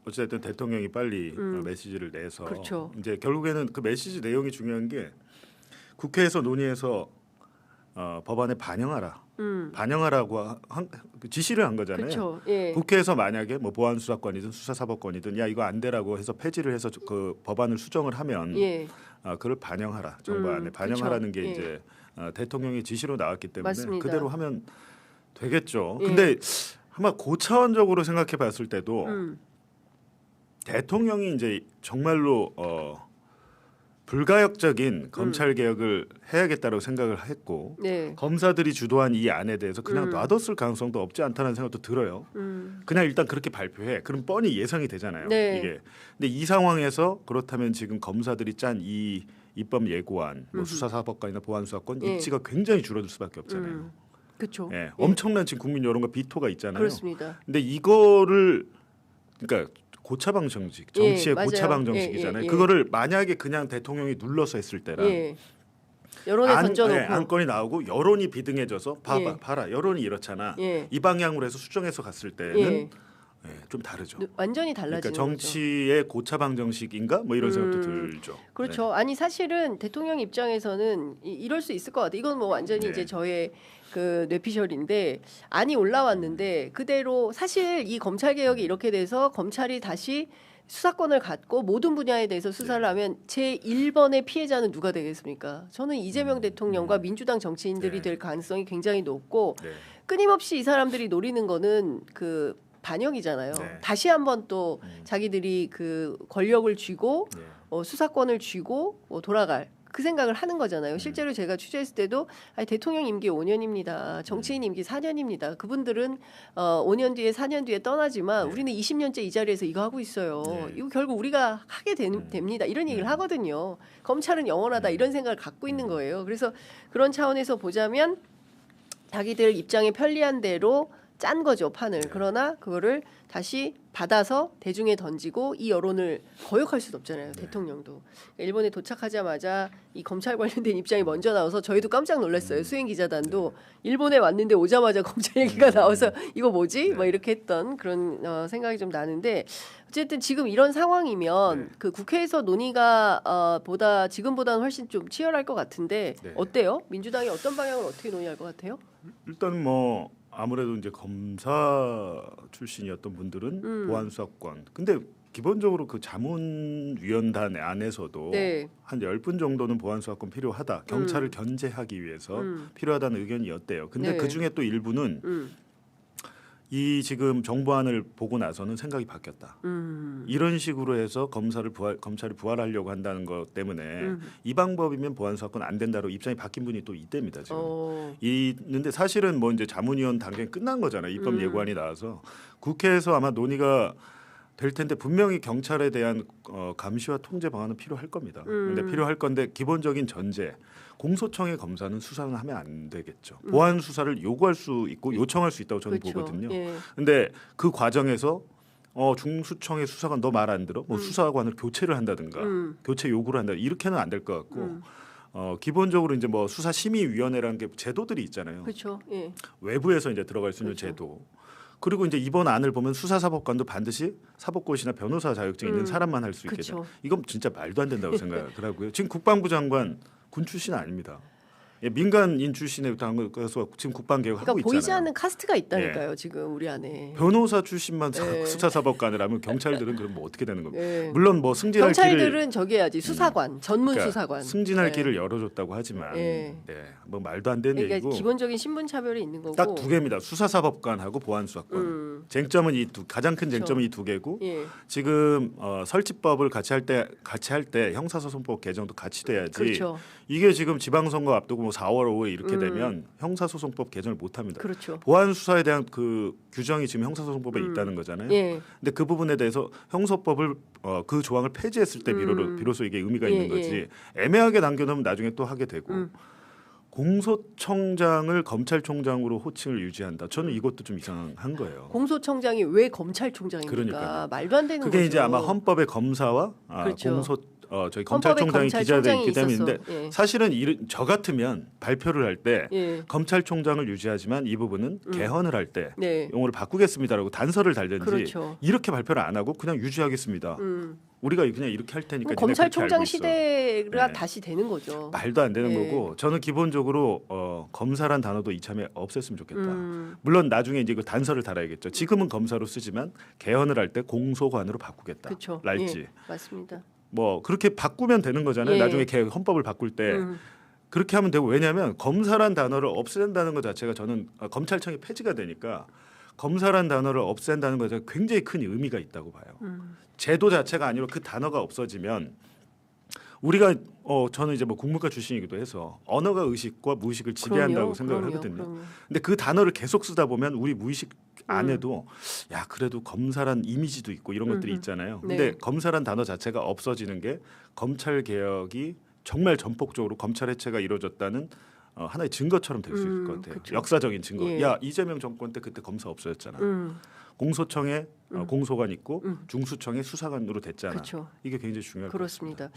어쨌든 대통령이 빨리 메시지를 내서 그렇죠. 이제 결국에는 그 메시지 내용이 중요한 게 국회에서 논의해서 법안에 반영하라고 그 지시를 한 거잖아요. 그렇죠. 예. 국회에서 만약에 뭐 보안수사권이든 수사사법권이든 야 이거 안 되라고 해서 폐지를 해서 그 법안을 수정을 하면 예. 그걸 반영하라 정부 안에 반영하라는 그쵸. 게 예. 이제 대통령의 지시로 나왔기 때문에 맞습니다. 그대로 하면 되겠죠. 예. 근데 아마 고차원적으로 생각해 봤을 때도 대통령이 이제 정말로 불가역적인 검찰 개혁을 해야겠다고 생각을 했고 네. 검사들이 주도한 이 안에 대해서 그냥 놔뒀을 가능성도 없지 않다는 생각도 들어요. 그냥 일단 그렇게 발표해. 그럼 뻔히 예상이 되잖아요. 네. 이게. 근데 이 상황에서 그렇다면 지금 검사들이 짠 이 입법 예고안, 뭐 수사사법관이나 보안수사권 예. 입지가 굉장히 줄어들 수밖에 없잖아요. 그렇죠. 예. 엄청난 지금 국민 여론과 비토가 있잖아요. 그렇습니다. 근데 이거를 그러니까 고차방 정직, 정치의 맞아요. 고차방 정직이잖아요. 예. 그거를 만약에 그냥 대통령이 눌러서 했을 때랑 예. 여론에 던져놓고 안건이 나오고 여론이 비등해져서 예. 봐라 여론이 이렇잖아. 예. 이 방향으로 해서 수정해서 갔을 때는 예. 좀 다르죠. 완전히 그러니까 달라지는 정치의 고차방 정식인가 뭐 이런 생각도 들죠. 그렇죠. 아니 사실은 대통령 입장에서는 이럴 수 있을 것 같아요. 이건 뭐 완전히 네. 이제 저의 그 뇌피셜인데 안이 올라왔는데 그대로 사실 이 검찰 개혁이 이렇게 돼서 검찰이 다시 수사권을 갖고 모든 분야에 대해서 수사를 하면 제 1번의 피해자는 누가 되겠습니까? 저는 이재명 대통령과 민주당 정치인들이 네. 될 가능성이 굉장히 높고 네. 끊임없이 이 사람들이 노리는 거는 그 반영이잖아요. 네. 다시 한번 또 자기들이 그 권력을 쥐고 네. 수사권을 쥐고 돌아갈 그 생각을 하는 거잖아요. 실제로 제가 취재했을 때도 아니, 대통령 임기 5년입니다. 정치인 임기 4년입니다. 그분들은 5년 뒤에 4년 뒤에 떠나지만 우리는 20년째 이 자리에서 이거 하고 있어요. 네. 이거 결국 우리가 하게 됩니다. 이런 얘기를 하거든요. 검찰은 영원하다 이런 생각을 갖고 있는 거예요. 그래서 그런 차원에서 보자면 자기들 입장에 편리한 대로 짠 거죠 판을. 그러나 그거를 다시 받아서 대중에 던지고 이 여론을 거역할 수도 없잖아요. 대통령도. 일본에 도착하자마자 이 검찰 관련된 입장이 먼저 나와서 저희도 깜짝 놀랐어요. 수행 기자단도 일본에 왔는데 오자마자 검찰 얘기가 나와서 이거 뭐지? 뭐 이렇게 했던 그런 생각이 좀 나는데 어쨌든 지금 이런 상황이면 그 국회에서 논의가 보다 지금보다는 훨씬 좀 치열할 것 같은데 어때요? 민주당이 어떤 방향을 어떻게 논의할 것 같아요? 일단 뭐 아무래도 이제 검사 출신이었던 분들은 보안수사권. 근데 기본적으로 그 자문위원단 안에서도 네. 한 10분 정도는 보안수사권 필요하다. 경찰을 견제하기 위해서 필요하다는 의견이었대요. 근데 네. 그중에 또 일부는 이 지금 정부안을 보고 나서는 생각이 바뀌었다. 이런 식으로 해서 검찰이 부활하려고 한다는 것 때문에 이 방법이면 보안수사권 안 된다로 입장이 바뀐 분이 또 있답니다. 지금 있는데 사실은 뭐 이제 자문위원 단계는 끝난 거잖아요. 입법 예고안이 나와서 국회에서 아마 논의가 될 텐데 분명히 경찰에 대한 감시와 통제 방안은 필요할 겁니다. 근데 필요할 건데 기본적인 전제 공소청의 검사는 수사는 하면 안 되겠죠. 보안 수사를 요구할 수 있고 요청할 수 있다고 저는 그렇죠. 보거든요. 예. 근데 그 과정에서 중수청의 수사관 너 말 안 들어? 뭐 수사관을 교체를 한다든가 교체 요구를 한다 이렇게는 안 될 것 같고 기본적으로 이제 뭐 수사심의위원회라는 게 제도들이 있잖아요. 그렇죠. 예. 외부에서 이제 들어갈 수 있는 그렇죠. 제도. 그리고 이제 이번 안을 보면 수사사법관도 반드시 사법고시나 변호사 자격증 있는 사람만 할 수 있게 돼. 그쵸. 이건 진짜 말도 안 된다고 생각하더라고요. 지금 국방부 장관 군 출신 아닙니다. 예, 민간인 출신에 당해서 지금 국방 개혁 하고 그러니까 보이지 있잖아요. 않는 카스트가 있다니까요. 지금 우리 안에. 변호사 출신만 네. 수사사법관을 하면 경찰들은 그럼 뭐 어떻게 되는 겁니까? 네. 물론 뭐 승진할 경찰들은 길을 저기 해야지 수사관, 전문 그러니까 수사관. 승진할 네. 길을 열어줬다고 하지만 네. 뭐 말도 안 되는 그러니까 얘기고 기본적인 신분 차별이 있는 거고. 딱 두 개입니다. 수사사법관하고 보안수사권. 쟁점은 가장 큰 쟁점은 이 두 개고 예. 지금 설치법을 같이 할 때 형사소송법 개정도 같이 돼야지. 그렇죠. 이게 지금 지방선거 앞두고 뭐 4월 5일 이렇게 되면 형사소송법 개정을 못 합니다. 그렇죠. 보안 수사에 대한 그 규정이 지금 형사소송법에 있다는 거잖아요. 예. 근데 그 부분에 대해서 형소법을 그 조항을 폐지했을 때 비로소 이게 의미가 있는 거지. 애매하게 남겨놓으면 나중에 또 하게 되고. 공소청장을 검찰총장으로 호칭을 유지한다. 저는 이것도 좀 이상한 거예요. 공소청장이 왜 검찰총장입니까? 그러니까요. 말도 안 되는 그게 거죠. 이제 아마 헌법의 검사와 그렇죠. 저희 헌법에 검찰총장이 기자들이 있기 검찰총장이 때문인데 있었어. 예. 사실은 저 같으면 발표를 할 때 예. 검찰총장을 유지하지만 이 부분은 개헌을 할 때 네. 용어를 바꾸겠습니다라고 단서를 달든지 그렇죠. 이렇게 발표를 안 하고 그냥 유지하겠습니다. 우리가 그냥 이렇게 할 테니까 니네 그렇게 검찰총장 알고 있어. 시대가 네. 다시 되는 거죠. 말도 안 되는 네. 거고 저는 기본적으로 검사란 단어도 이참에 없앴으면 좋겠다. 물론 나중에 이제 그 단서를 달아야겠죠. 지금은 검사로 쓰지만 개헌을 할 때 공소관으로 바꾸겠다. 그렇죠. 랄지. 예, 맞습니다. 뭐 그렇게 바꾸면 되는 거잖아요. 예. 나중에 헌법을 바꿀 때 그렇게 하면 되고 왜냐하면 검사란 단어를 없앤다는 것 자체가 저는 검찰청이 폐지가 되니까 검사란 단어를 없앤다는 것 자체가 굉장히 큰 의미가 있다고 봐요. 제도 자체가 아니라 그 단어가 없어지면 우리가 저는 이제 뭐 국문과 출신이기도 해서 언어가 의식과 무의식을 지배한다고 생각을 하거든요. 그럼요. 근데 그 단어를 계속 쓰다 보면 우리 무의식 안에도 야 그래도 검사란 이미지도 있고 이런 것들이 있잖아요. 근데 네. 검사란 단어 자체가 없어지는 게 검찰 개혁이 정말 전폭적으로 검찰 해체가 이루어졌다는 하나의 증거처럼 될 수 있을 것 같아요. 그쵸. 역사적인 증거. 예. 야 이재명 정권 때 그때 검사 없어졌잖아. 공소청에 공소관 있고 중수청에 수사관으로 됐잖아. 그쵸. 이게 굉장히 중요할 것 같습니다. 그렇습니다.